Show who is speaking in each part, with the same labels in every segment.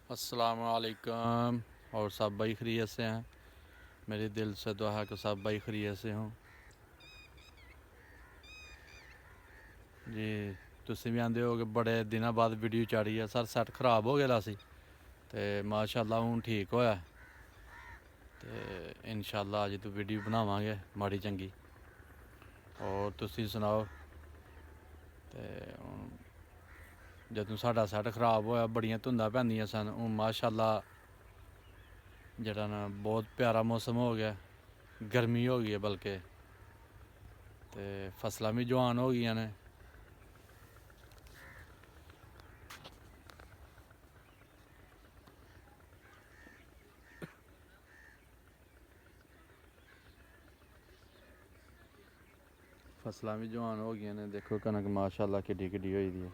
Speaker 1: अस्सलाम वालेकुम। और सब भाई खैरियत से हैं। मेरे दिल से दुआ है कि सब भाई खैरियत से हों जी। तुसीं भी आंदे हो कि बड़े दिनों बाद वीडियो चाड़ी है। सर सैट खराब हो गया सी ते माशाअल्लाह हूँ ठीक होया ते इंशाअल्लाह अज तो वीडियो बनावांगे माड़ी चंगी। और तुसीं सुनाओ। ते जदों साडा सैट खराब होया बड़ियां धुंदां पैंदियां सन। हूँ माशाअल्लाह जड़ा ना बहुत प्यारा मौसम हो गया, गर्मी हो गई है बल्कि, ते फसलां भी जवान हो गई ने। फसलां भी जवान हो गई ने। देखो कनक माशाअल्लाह किड्डी किड्डी होई दी है।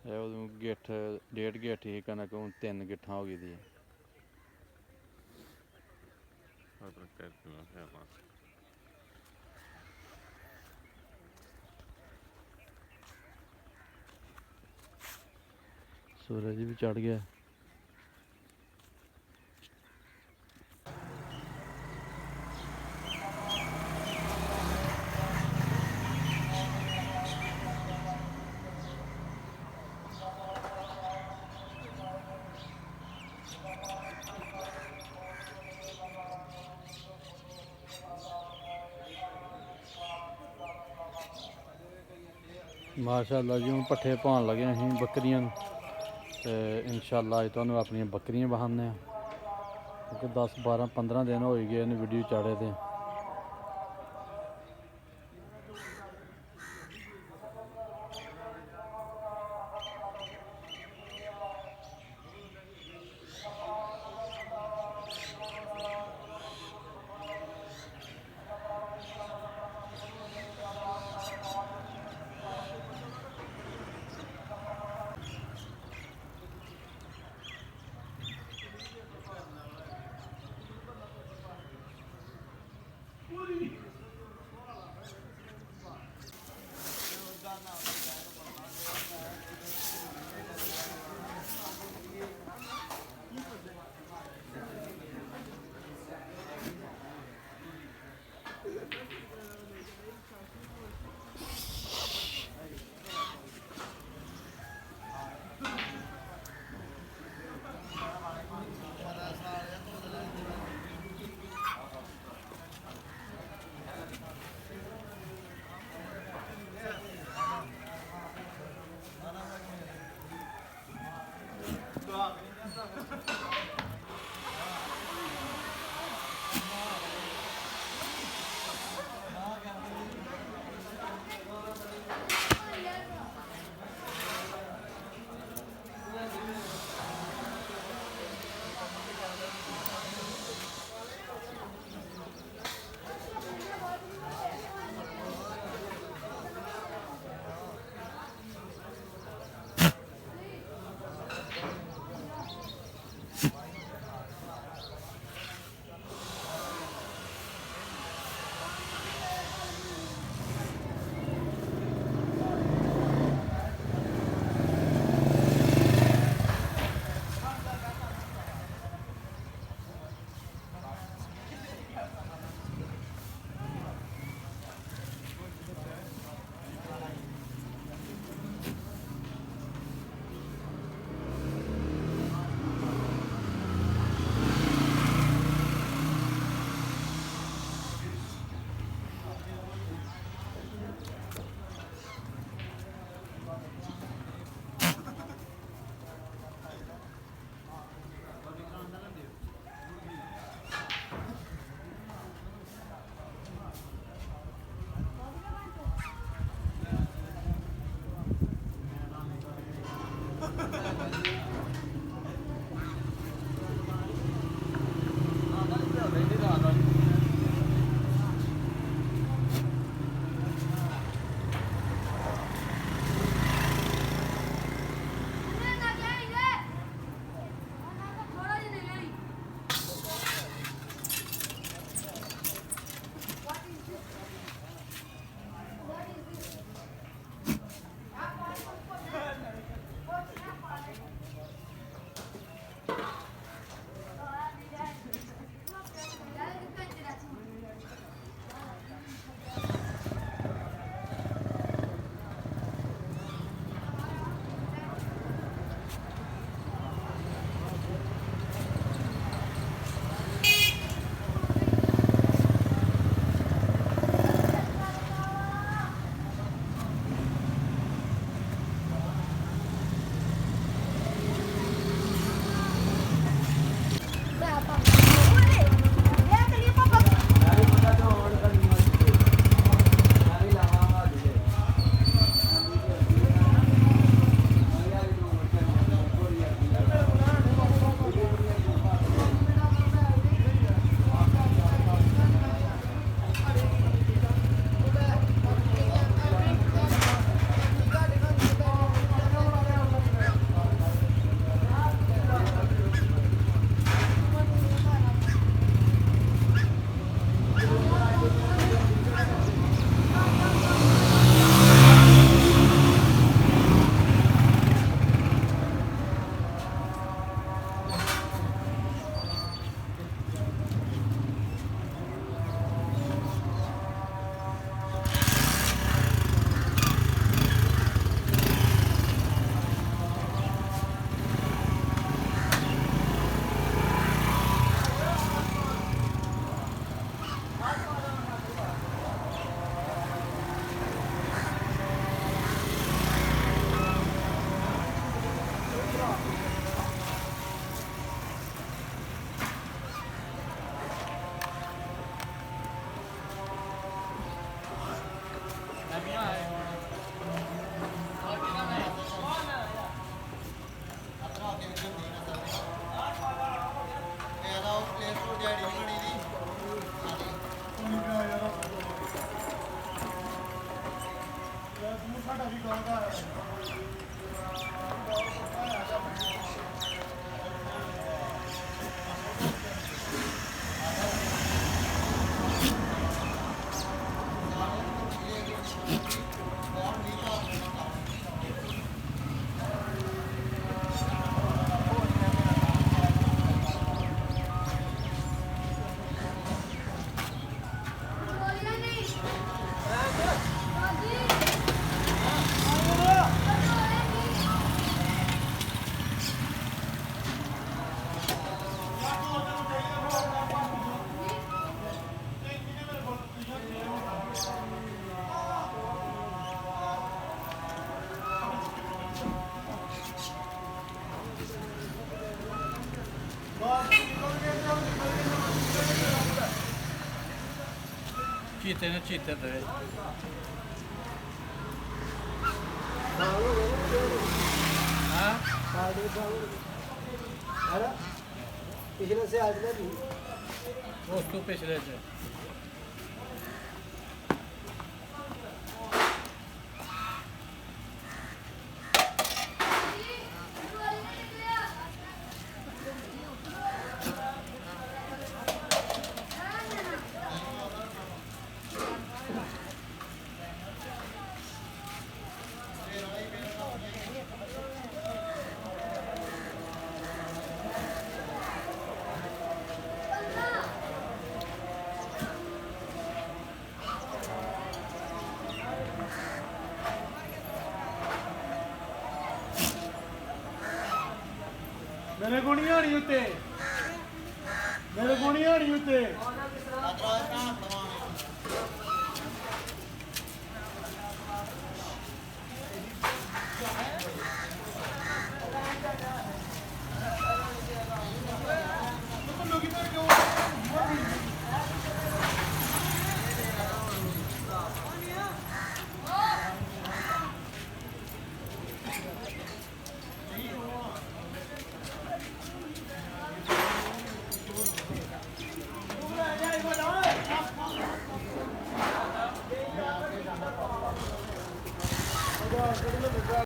Speaker 1: उदों गिट्ठ डेढ़ गिट्ठ ही कनक, हूँ 3 गिट्ठां हो गई दी है। सूरज भी चढ़ गया। माशाअल्लाह जी हूँ पट्ठे पान लगे असीं बकरियां ते इंशाअल्लाह अज तुहानूं अपनियां बकरियां बखाने क्योंकि 10 12 15 दिन हो गए ने वीडियो चाढ़े दे। ਚੀਤੇ ਨੇ ਚੀਤੇ ਤੇ हाँ
Speaker 2: पिछले से आज में भी
Speaker 1: उस तो पिछले से
Speaker 2: मेरे को नहीं आ रही होते मेरे को नहीं आ रही होते